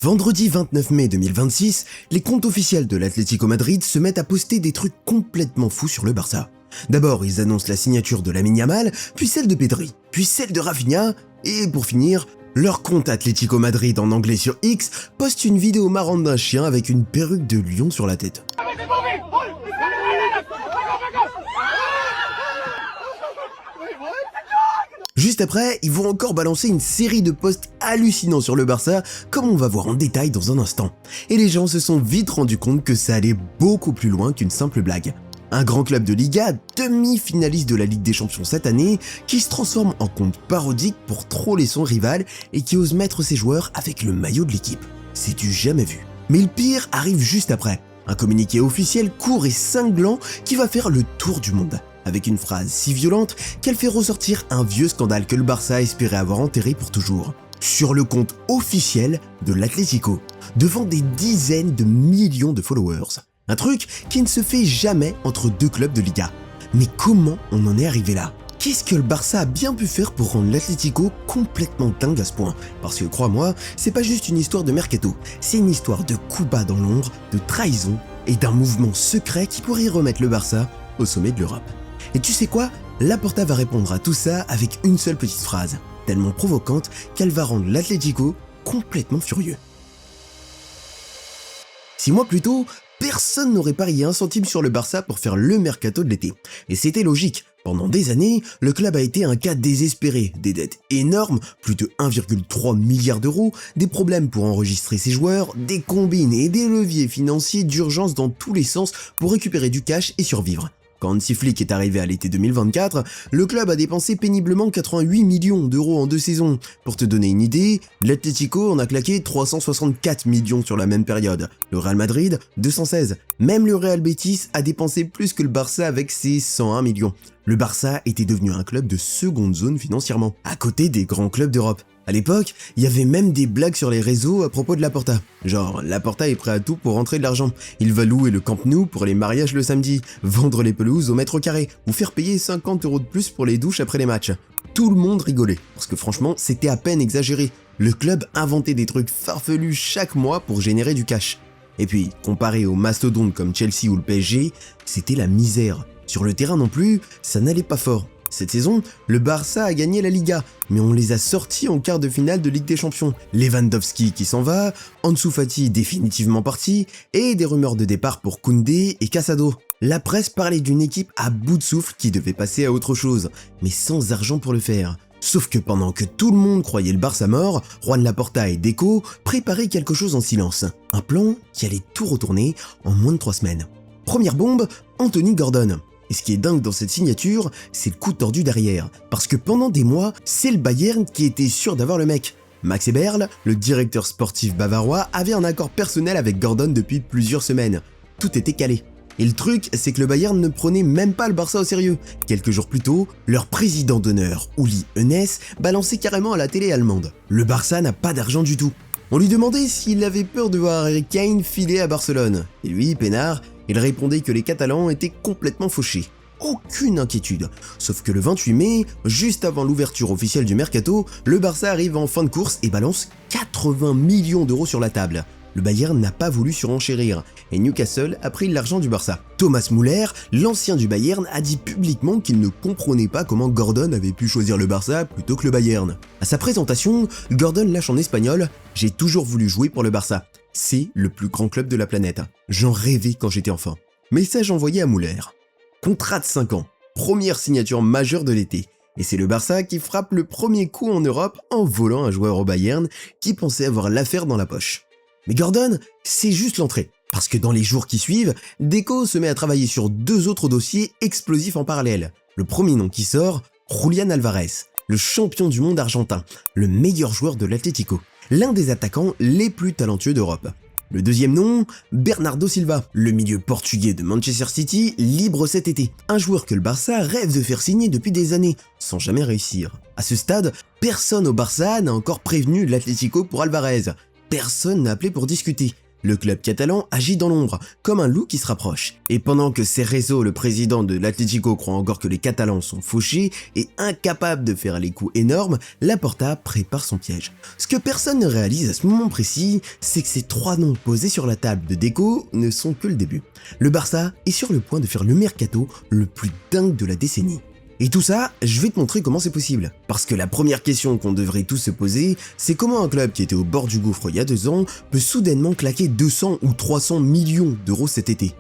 Vendredi 29 mai 2026, les comptes officiels de l'Atlético Madrid se mettent à poster des trucs complètement fous sur le Barça. D'abord, ils annoncent la signature de Lamine Yamal, puis celle de Pedri, puis celle de Rafinha, et pour finir, leur compte Atlético Madrid en anglais sur X poste une vidéo marrante d'un chien avec une perruque de lion sur la tête. Juste après, ils vont encore balancer une série de posts hallucinants sur le Barça, comme on va voir en détail dans un instant. Et les gens se sont vite rendus compte que ça allait beaucoup plus loin qu'une simple blague. Un grand club de Liga, demi-finaliste de la Ligue des Champions cette année, qui se transforme en compte parodique pour troller son rival et qui ose mettre ses joueurs avec le maillot de l'équipe. C'est du jamais vu. Mais le pire arrive juste après. Un communiqué officiel court et cinglant qui va faire le tour du monde, avec une phrase si violente qu'elle fait ressortir un vieux scandale que le Barça espérait avoir enterré pour toujours. Sur le compte officiel de l'Atlético, devant des dizaines de millions de followers. Un truc qui ne se fait jamais entre deux clubs de Liga. Mais comment on en est arrivé là ? Qu'est-ce que le Barça a bien pu faire pour rendre l'Atlético complètement dingue à ce point ? Parce que crois-moi, c'est pas juste une histoire de mercato, c'est une histoire de coups bas dans l'ombre, de trahison et d'un mouvement secret qui pourrait remettre le Barça au sommet de l'Europe. Et tu sais quoi ? Laporta va répondre à tout ça avec une seule petite phrase, tellement provocante qu'elle va rendre l'Atlético complètement furieux. 6 mois plus tôt, personne n'aurait parié un centime sur le Barça pour faire le mercato de l'été. Et c'était logique. Pendant des années, le club a été un cas désespéré, des dettes énormes, plus de 1,3 milliard d'euros, des problèmes pour enregistrer ses joueurs, des combines et des leviers financiers d'urgence dans tous les sens pour récupérer du cash et survivre. Quand Hansi Flick est arrivé à l'été 2024, le club a dépensé péniblement 88 millions d'euros en 2 saisons. Pour te donner une idée, l'Atlético en a claqué 364 millions sur la même période. Le Real Madrid, 216. Même le Real Betis a dépensé plus que le Barça avec ses 101 millions. Le Barça était devenu un club de seconde zone financièrement, à côté des grands clubs d'Europe. À l'époque, il y avait même des blagues sur les réseaux à propos de Laporta. Genre, Laporta est prêt à tout pour rentrer de l'argent. Il va louer le Camp Nou pour les mariages le samedi, vendre les pelouses au mètre carré, ou faire payer 50 € de plus pour les douches après les matchs. Tout le monde rigolait, parce que franchement, c'était à peine exagéré. Le club inventait des trucs farfelus chaque mois pour générer du cash. Et puis, comparé aux mastodontes comme Chelsea ou le PSG, c'était la misère. Sur le terrain non plus, ça n'allait pas fort. Cette saison, le Barça a gagné la Liga, mais on les a sortis en quart de finale de Ligue des Champions. Lewandowski qui s'en va, Ansu Fati définitivement parti, et des rumeurs de départ pour Koundé et Casado. La presse parlait d'une équipe à bout de souffle qui devait passer à autre chose, mais sans argent pour le faire. Sauf que pendant que tout le monde croyait le Barça mort, Juan Laporta et Deco préparaient quelque chose en silence. Un plan qui allait tout retourner en moins de 3 semaines. Première bombe, Anthony Gordon. Et ce qui est dingue dans cette signature, c'est le coup tordu derrière. Parce que pendant des mois, c'est le Bayern qui était sûr d'avoir le mec. Max Eberl, le directeur sportif bavarois, avait un accord personnel avec Gordon depuis plusieurs semaines. Tout était calé. Et le truc, c'est que le Bayern ne prenait même pas le Barça au sérieux. Quelques jours plus tôt, leur président d'honneur, Uli Hoeneß, balançait carrément à la télé allemande. Le Barça n'a pas d'argent du tout. On lui demandait s'il avait peur de voir Harry Kane filer à Barcelone. Et lui, peinard, il répondait que les Catalans étaient complètement fauchés. Aucune inquiétude. Sauf que le 28 mai, juste avant l'ouverture officielle du mercato, le Barça arrive en fin de course et balance 80 millions d'euros sur la table. Le Bayern n'a pas voulu surenchérir et Newcastle a pris l'argent du Barça. Thomas Müller, l'ancien du Bayern, a dit publiquement qu'il ne comprenait pas comment Gordon avait pu choisir le Barça plutôt que le Bayern. À sa présentation, Gordon lâche en espagnol « J'ai toujours voulu jouer pour le Barça. C'est le plus grand club de la planète. J'en rêvais quand j'étais enfant. » Message envoyé à Müller. Contrat de 5 ans. Première signature majeure de l'été. Et c'est le Barça qui frappe le premier coup en Europe en volant un joueur au Bayern qui pensait avoir l'affaire dans la poche. Mais Gordon, c'est juste l'entrée. Parce que dans les jours qui suivent, Deco se met à travailler sur 2 autres dossiers explosifs en parallèle. Le premier nom qui sort, Julián Álvarez, le champion du monde argentin, le meilleur joueur de l'Atlético, l'un des attaquants les plus talentueux d'Europe. Le deuxième nom, Bernardo Silva, le milieu portugais de Manchester City, libre cet été. Un joueur que le Barça rêve de faire signer depuis des années, sans jamais réussir. À ce stade, personne au Barça n'a encore prévenu l'Atlético pour Álvarez. Personne n'a appelé pour discuter. Le club catalan agit dans l'ombre, comme un loup qui se rapproche. Et pendant que Cerezo, le président de l'Atlético, croit encore que les Catalans sont fauchés et incapables de faire les coups énormes, Laporta prépare son piège. Ce que personne ne réalise à ce moment précis, c'est que ces trois noms posés sur la table de déco ne sont que le début. Le Barça est sur le point de faire le mercato le plus dingue de la décennie. Et tout ça, je vais te montrer comment c'est possible. Parce que la première question qu'on devrait tous se poser, c'est comment un club qui était au bord du gouffre il y a 2 ans peut soudainement claquer 200 ou 300 millions d'euros cet été.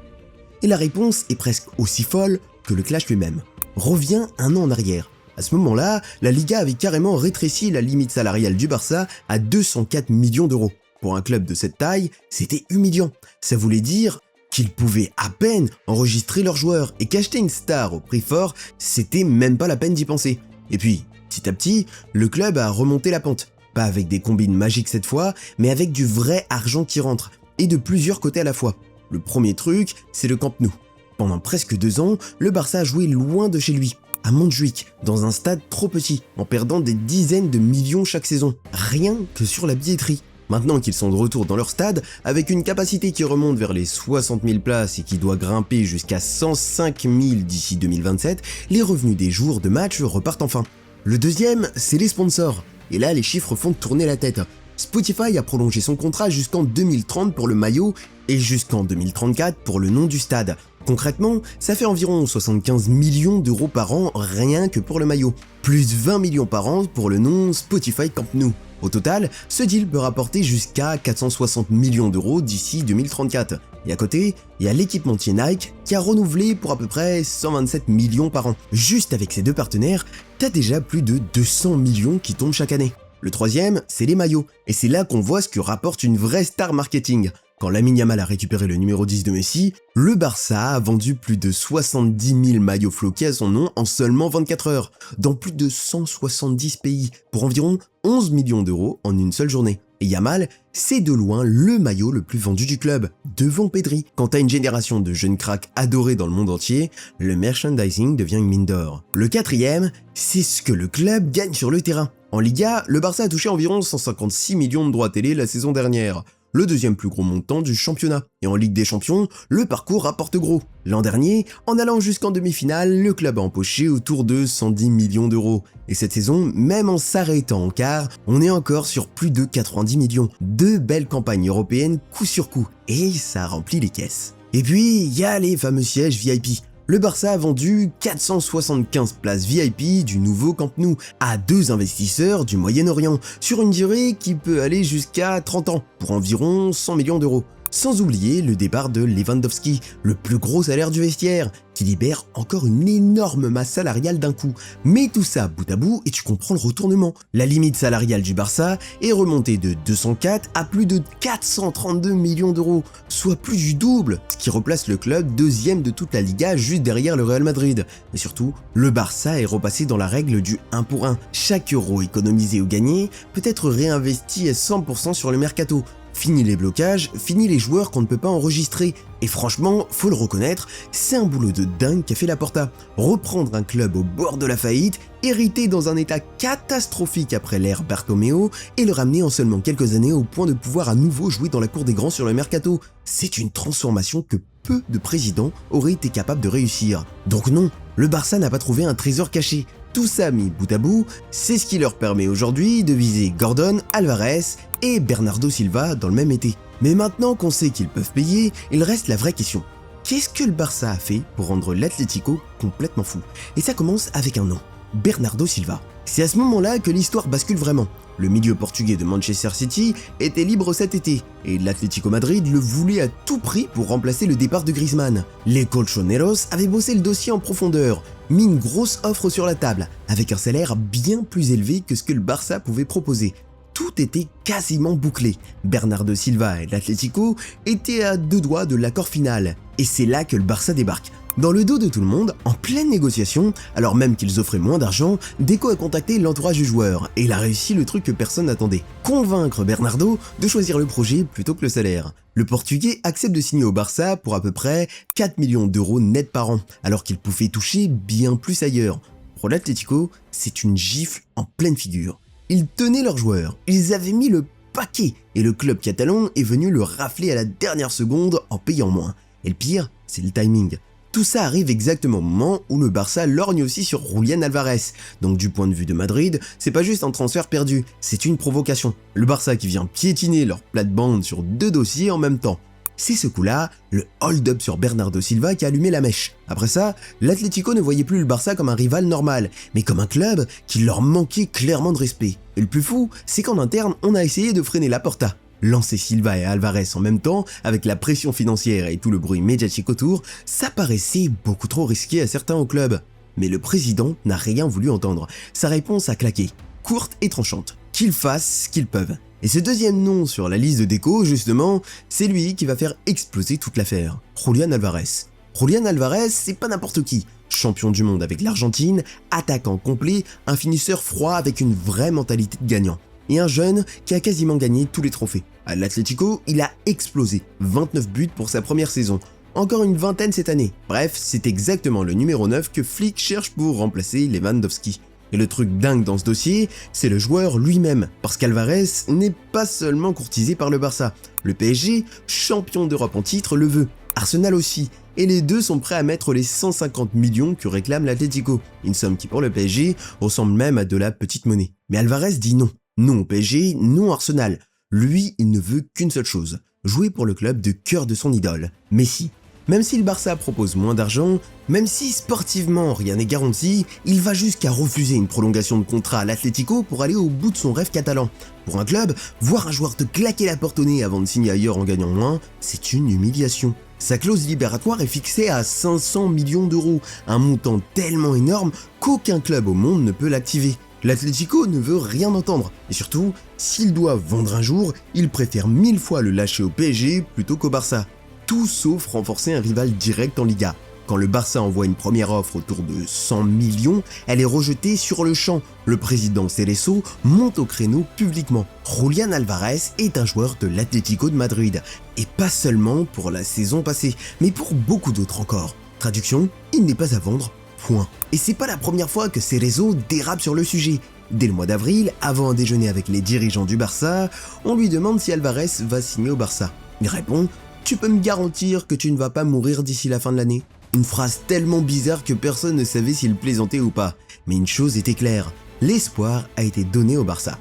Et la réponse est presque aussi folle que le clash lui-même. Reviens un an en arrière. À ce moment-là, la Liga avait carrément rétréci la limite salariale du Barça à 204 millions d'euros. Pour un club de cette taille, c'était humiliant. Ça voulait dire qu'ils pouvaient à peine enregistrer leurs joueurs et qu'acheter une star au prix fort, c'était même pas la peine d'y penser. Et puis, petit à petit, le club a remonté la pente. Pas avec des combines magiques cette fois, mais avec du vrai argent qui rentre, et de plusieurs côtés à la fois. Le premier truc, c'est le Camp Nou. Pendant presque 2 ans, le Barça a joué loin de chez lui, à Montjuïc, dans un stade trop petit, en perdant des dizaines de millions chaque saison, rien que sur la billetterie. Maintenant qu'ils sont de retour dans leur stade, avec une capacité qui remonte vers les 60 000 places et qui doit grimper jusqu'à 105 000 d'ici 2027, les revenus des jours de match repartent enfin. Le deuxième, c'est les sponsors. Et là, les chiffres font tourner la tête. Spotify a prolongé son contrat jusqu'en 2030 pour le maillot et jusqu'en 2034 pour le nom du stade. Concrètement, ça fait environ 75 millions d'euros par an rien que pour le maillot, plus 20 millions par an pour le nom Spotify Camp Nou. Au total, ce deal peut rapporter jusqu'à 460 millions d'euros d'ici 2034. Et à côté, il y a l'équipementier Nike qui a renouvelé pour à peu près 127 millions par an. Juste avec ces deux partenaires, t'as déjà plus de 200 millions qui tombent chaque année. Le troisième, c'est les maillots. Et c'est là qu'on voit ce que rapporte une vraie star marketing. Quand Lamine Yamal a récupéré le numéro 10 de Messi, le Barça a vendu plus de 70 000 maillots floqués à son nom en seulement 24 heures, dans plus de 170 pays, pour environ 11 millions d'euros en une seule journée. Et Yamal, c'est de loin le maillot le plus vendu du club, devant Pedri. Quant à une génération de jeunes cracks adorés dans le monde entier, le merchandising devient une mine d'or. Le quatrième, c'est ce que le club gagne sur le terrain. En Liga, le Barça a touché environ 156 millions de droits télé la saison dernière, le deuxième plus gros montant du championnat. Et en Ligue des Champions, le parcours rapporte gros. L'an dernier, en allant jusqu'en demi-finale, le club a empoché autour de 110 millions d'euros. Et cette saison, même en s'arrêtant en quart, on est encore sur plus de 90 millions. 2 belles campagnes européennes coup sur coup. Et ça remplit les caisses. Et puis, il y a les fameux sièges VIP. Le Barça a vendu 475 places VIP du nouveau Camp Nou à 2 investisseurs du Moyen-Orient sur une durée qui peut aller jusqu'à 30 ans pour environ 100 millions d'euros. Sans oublier le départ de Lewandowski, le plus gros salaire du vestiaire, qui libère encore une énorme masse salariale d'un coup. Mais tout ça bout à bout et tu comprends le retournement. La limite salariale du Barça est remontée de 204 à plus de 432 millions d'euros, soit plus du double, ce qui replace le club deuxième de toute la Liga juste derrière le Real Madrid. Mais surtout, le Barça est repassé dans la règle du 1 pour 1. Chaque euro économisé ou gagné peut être réinvesti à 100% sur le mercato. Fini les blocages, fini les joueurs qu'on ne peut pas enregistrer. Et franchement, faut le reconnaître, c'est un boulot de dingue qu'a fait Laporta. Reprendre un club au bord de la faillite, hérité dans un état catastrophique après l'ère Bartomeu, et le ramener en seulement quelques années au point de pouvoir à nouveau jouer dans la cour des grands sur le mercato. C'est une transformation que peu de présidents auraient été capables de réussir. Donc non, le Barça n'a pas trouvé un trésor caché. Tout ça mis bout à bout, c'est ce qui leur permet aujourd'hui de viser Gordon, Alvarez et Bernardo Silva dans le même été. Mais maintenant qu'on sait qu'ils peuvent payer, il reste la vraie question. Qu'est-ce que le Barça a fait pour rendre l'Atlético complètement fou? Et ça commence avec un nom, Bernardo Silva. C'est à ce moment-là que l'histoire bascule vraiment. Le milieu portugais de Manchester City était libre cet été, et l'Atlético Madrid le voulait à tout prix pour remplacer le départ de Griezmann. Les colchoneros avaient bossé le dossier en profondeur, mis une grosse offre sur la table, avec un salaire bien plus élevé que ce que le Barça pouvait proposer. Tout était quasiment bouclé. Bernardo Silva et l'Atlético étaient à 2 doigts de l'accord final. Et c'est là que le Barça débarque. Dans le dos de tout le monde, en pleine négociation, alors même qu'ils offraient moins d'argent, Deco a contacté l'entourage du joueur et il a réussi le truc que personne n'attendait. Convaincre Bernardo de choisir le projet plutôt que le salaire. Le Portugais accepte de signer au Barça pour à peu près 4 millions d'euros net par an, alors qu'il pouvait toucher bien plus ailleurs. Pour l'Atlético, c'est une gifle en pleine figure. Ils tenaient leurs joueurs, ils avaient mis le paquet et le club catalan est venu le rafler à la dernière seconde en payant moins. Et le pire, c'est le timing. Tout ça arrive exactement au moment où le Barça lorgne aussi sur Julián Álvarez. Donc du point de vue de Madrid, c'est pas juste un transfert perdu, c'est une provocation. Le Barça qui vient piétiner leur plate-bande sur 2 dossiers en même temps. C'est ce coup-là, le hold-up sur Bernardo Silva qui a allumé la mèche. Après ça, l'Atlético ne voyait plus le Barça comme un rival normal, mais comme un club qui leur manquait clairement de respect. Et le plus fou, c'est qu'en interne, on a essayé de freiner Laporta. Lancer Silva et Alvarez en même temps, avec la pression financière et tout le bruit médiatique autour, ça paraissait beaucoup trop risqué à certains au club. Mais le président n'a rien voulu entendre. Sa réponse a claqué, courte et tranchante. Qu'ils fassent ce qu'ils peuvent. Et ce deuxième nom sur la liste de déco, justement, c'est lui qui va faire exploser toute l'affaire. Julián Álvarez. Julián Álvarez, c'est pas n'importe qui. Champion du monde avec l'Argentine, attaquant complet, un finisseur froid avec une vraie mentalité de gagnant. Et un jeune qui a quasiment gagné tous les trophées. À l'Atlético, il a explosé, 29 buts pour sa première saison. Encore une vingtaine cette année. Bref, c'est exactement le numéro 9 que Flick cherche pour remplacer Lewandowski. Et le truc dingue dans ce dossier, c'est le joueur lui-même, parce qu'Alvarez n'est pas seulement courtisé par le Barça. Le PSG, champion d'Europe en titre, le veut. Arsenal aussi. Et les deux sont prêts à mettre les 150 millions que réclame l'Atlético. Une somme qui pour le PSG ressemble même à de la petite monnaie. Mais Alvarez dit non. Non au PSG, non Arsenal. Lui, il ne veut qu'une seule chose, jouer pour le club de cœur de son idole, Messi. Même si le Barça propose moins d'argent, même si sportivement rien n'est garanti, il va jusqu'à refuser une prolongation de contrat à l'Atlético pour aller au bout de son rêve catalan. Pour un club, voir un joueur te claquer la porte au nez avant de signer ailleurs en gagnant moins, c'est une humiliation. Sa clause libératoire est fixée à 500 millions d'euros, un montant tellement énorme qu'aucun club au monde ne peut l'activer. L'Atlético ne veut rien entendre, et surtout, s'il doit vendre un jour, il préfère 1000 fois le lâcher au PSG plutôt qu'au Barça. Tout sauf renforcer un rival direct en Liga. Quand le Barça envoie une première offre autour de 100 millions, elle est rejetée sur le champ. Le président Cerezo monte au créneau publiquement. Julián Álvarez est un joueur de l'Atlético de Madrid, et pas seulement pour la saison passée, mais pour beaucoup d'autres encore. Traduction, il n'est pas à vendre. Point. Et c'est pas la première fois que Cerezo dérape sur le sujet. Dès le mois d'avril, avant un déjeuner avec les dirigeants du Barça, on lui demande si Alvarez va signer au Barça. Il répond « Tu peux me garantir que tu ne vas pas mourir d'ici la fin de l'année ?» Une phrase tellement bizarre que personne ne savait s'il plaisantait ou pas. Mais une chose était claire, l'espoir a été donné au Barça.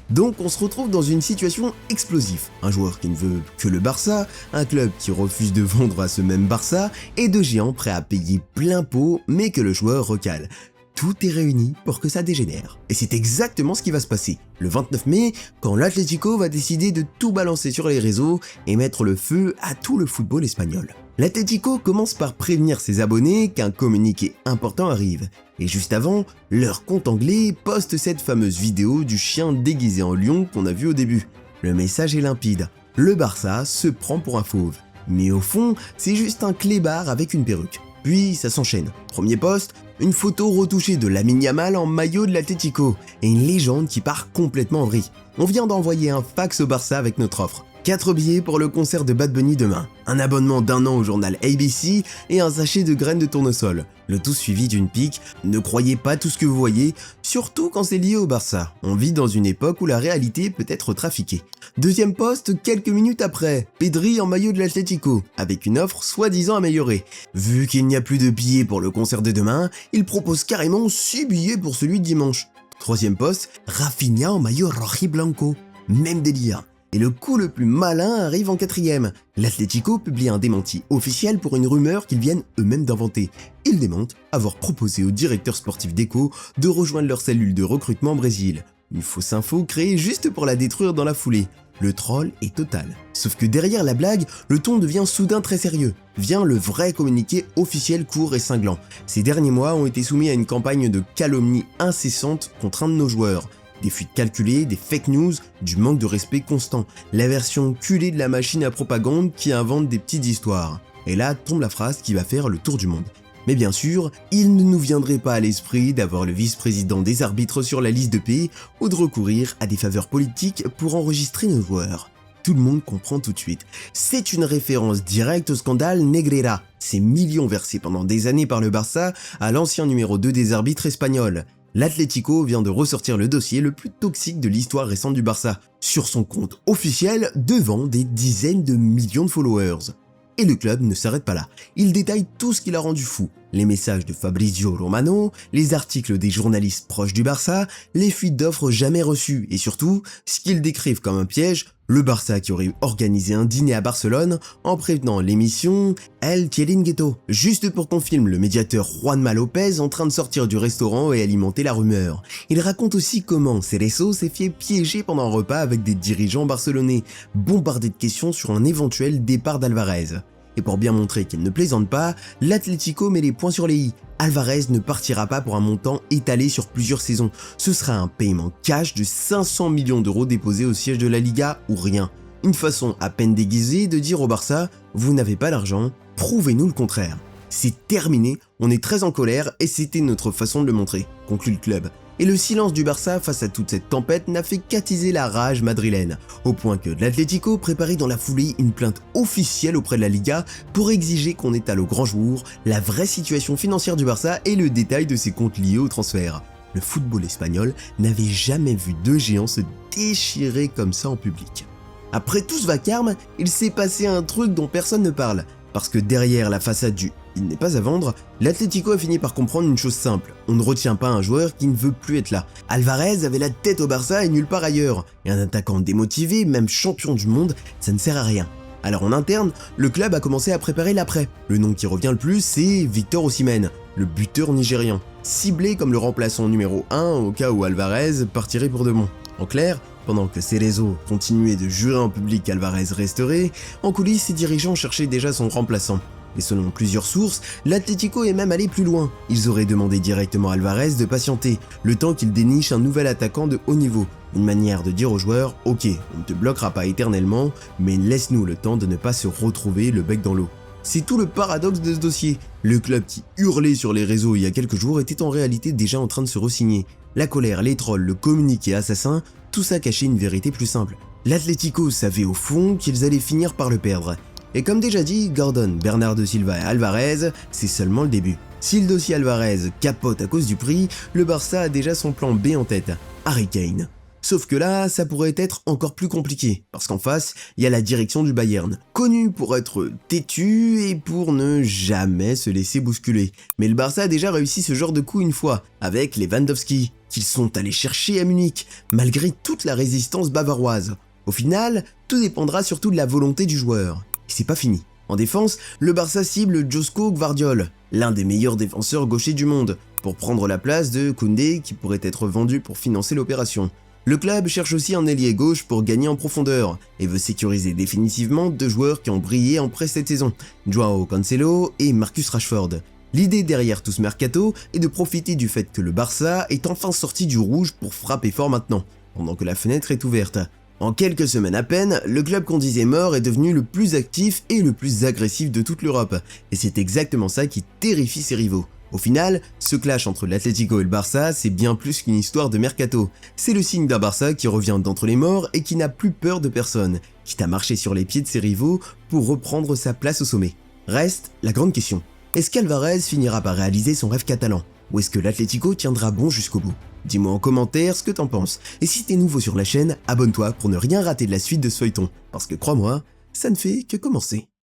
Donc on se retrouve dans une situation explosive. Un joueur qui ne veut que le Barça, un club qui refuse de vendre à ce même Barça, et deux géants prêts à payer plein pot mais que le joueur recale. Tout est réuni pour que ça dégénère. Et c'est exactement ce qui va se passer le 29 mai, quand l'Atlético va décider de tout balancer sur les réseaux et mettre le feu à tout le football espagnol. L'Atlético commence par prévenir ses abonnés qu'un communiqué important arrive. Et juste avant, leur compte anglais poste cette fameuse vidéo du chien déguisé en lion qu'on a vu au début. Le message est limpide. Le Barça se prend pour un fauve. Mais au fond, c'est juste un clébard avec une perruque. Puis ça s'enchaîne. Premier post, une photo retouchée de Lamine Yamal en maillot de l'Atlético et une légende qui part complètement en vrille. On vient d'envoyer un fax au Barça avec notre offre. 4 billets pour le concert de Bad Bunny demain, un abonnement d'1 an au journal ABC et un sachet de graines de tournesol. Le tout suivi d'une pique, ne croyez pas tout ce que vous voyez, surtout quand c'est lié au Barça. On vit dans une époque où la réalité peut être trafiquée. Deuxième poste, quelques minutes après, Pedri en maillot de l'Atlético, avec une offre soi-disant améliorée. Vu qu'il n'y a plus de billets pour le concert de demain, il propose carrément 6 billets pour celui de dimanche. Troisième poste, Rafinha en maillot rojiblanco, même délire. Et le coup le plus malin arrive en 4e. L'Atlético publie un démenti officiel pour une rumeur qu'ils viennent eux-mêmes d'inventer. Ils démentent avoir proposé au directeur sportif d'Echo de rejoindre leur cellule de recrutement au Brésil. Une fausse info créée juste pour la détruire dans la foulée. Le troll est total. Sauf que derrière la blague, le ton devient soudain très sérieux. Vient le vrai communiqué officiel court et cinglant. Ces derniers mois ont été soumis à une campagne de calomnie incessante contre un de nos joueurs. Des fuites calculées, des fake news, du manque de respect constant, la version culée de la machine à propagande qui invente des petites histoires. Et là tombe la phrase qui va faire le tour du monde. Mais bien sûr, il ne nous viendrait pas à l'esprit d'avoir le vice-président des arbitres sur la liste de paix ou de recourir à des faveurs politiques pour enregistrer nos joueurs. Tout le monde comprend tout de suite. C'est une référence directe au scandale Negreira, ces millions versés pendant des années par le Barça à l'ancien numéro 2 des arbitres espagnols. L'Atlético vient de ressortir le dossier le plus toxique de l'histoire récente du Barça, sur son compte officiel devant des dizaines de millions de followers. Et le club ne s'arrête pas là, il détaille tout ce qui l'a rendu fou. Les messages de Fabrizio Romano, les articles des journalistes proches du Barça, les fuites d'offres jamais reçues et surtout, ce qu'ils décrivent comme un piège, le Barça qui aurait organisé un dîner à Barcelone en prévenant l'émission El Chiringuito, juste pour qu'on filme le médiateur Juanma Lopez en train de sortir du restaurant et alimenter la rumeur. Il raconte aussi comment Cerezo s'est fait piéger pendant un repas avec des dirigeants barcelonais, bombardés de questions sur un éventuel départ d'Alvarez. Et pour bien montrer qu'il ne plaisante pas, l'Atlético met les points sur les i. Alvarez ne partira pas pour un montant étalé sur plusieurs saisons. Ce sera un paiement cash de 500 millions d'euros déposé au siège de la Liga ou rien. Une façon à peine déguisée de dire au Barça « Vous n'avez pas l'argent, prouvez-nous le contraire ». C'est terminé, on est très en colère et c'était notre façon de le montrer, conclut le club. Et le silence du Barça face à toute cette tempête n'a fait qu'attiser la rage madrilène, au point que l'Atlético préparait dans la foulée une plainte officielle auprès de la Liga pour exiger qu'on étale au grand jour la vraie situation financière du Barça et le détail de ses comptes liés au transfert. Le football espagnol n'avait jamais vu deux géants se déchirer comme ça en public. Après tout ce vacarme, il s'est passé un truc dont personne ne parle. Parce que derrière la façade du « il n'est pas à vendre », l'Atlético a fini par comprendre une chose simple, on ne retient pas un joueur qui ne veut plus être là. Alvarez avait la tête au Barça et nulle part ailleurs, et un attaquant démotivé, même champion du monde, ça ne sert à rien. Alors en interne, le club a commencé à préparer l'après. Le nom qui revient le plus, c'est Victor Osimhen, le buteur nigérian, ciblé comme le remplaçant numéro 1 au cas où Alvarez partirait pour de bon. En clair, pendant que Cerezo continuait de jurer en public qu'Alvarez resterait, en coulisses ses dirigeants cherchaient déjà son remplaçant. Et selon plusieurs sources, l'Atlético est même allé plus loin. Ils auraient demandé directement à Alvarez de patienter, le temps qu'il déniche un nouvel attaquant de haut niveau. Une manière de dire aux joueurs « Ok, on ne te bloquera pas éternellement, mais laisse-nous le temps de ne pas se retrouver le bec dans l'eau ». C'est tout le paradoxe de ce dossier. Le club qui hurlait sur les réseaux il y a quelques jours était en réalité déjà en train de se resigner. La colère, les trolls, le communiqué assassin, tout ça cachait une vérité plus simple. L'Atlético savait au fond qu'ils allaient finir par le perdre. Et comme déjà dit, Gordon, Bernardo Silva et Alvarez, c'est seulement le début. Si le dossier Alvarez capote à cause du prix, le Barça a déjà son plan B en tête, Harry Kane. Sauf que là, ça pourrait être encore plus compliqué, parce qu'en face, il y a la direction du Bayern, connue pour être têtue et pour ne jamais se laisser bousculer. Mais le Barça a déjà réussi ce genre de coup une fois, avec Lewandowski, qu'ils sont allés chercher à Munich, malgré toute la résistance bavaroise. Au final, tout dépendra surtout de la volonté du joueur. Et c'est pas fini. En défense, le Barça cible Josko Gvardiol, l'un des meilleurs défenseurs gauchers du monde, pour prendre la place de Koundé qui pourrait être vendu pour financer l'opération. Le club cherche aussi un ailier gauche pour gagner en profondeur et veut sécuriser définitivement deux joueurs qui ont brillé en pré cette saison, Joao Cancelo et Marcus Rashford. L'idée derrière tout ce mercato est de profiter du fait que le Barça est enfin sorti du rouge pour frapper fort maintenant, pendant que la fenêtre est ouverte. En quelques semaines à peine, le club qu'on disait mort est devenu le plus actif et le plus agressif de toute l'Europe, et c'est exactement ça qui terrifie ses rivaux. Au final, ce clash entre l'Atlético et le Barça, c'est bien plus qu'une histoire de mercato. C'est le signe d'un Barça qui revient d'entre les morts et qui n'a plus peur de personne, quitte à marcher sur les pieds de ses rivaux pour reprendre sa place au sommet. Reste la grande question. Est-ce qu'Alvarez finira par réaliser son rêve catalan? Ou est-ce que l'Atlético tiendra bon jusqu'au bout? Dis-moi en commentaire ce que t'en penses. Et si t'es nouveau sur la chaîne, abonne-toi pour ne rien rater de la suite de ce feuilleton. Parce que crois-moi, ça ne fait que commencer.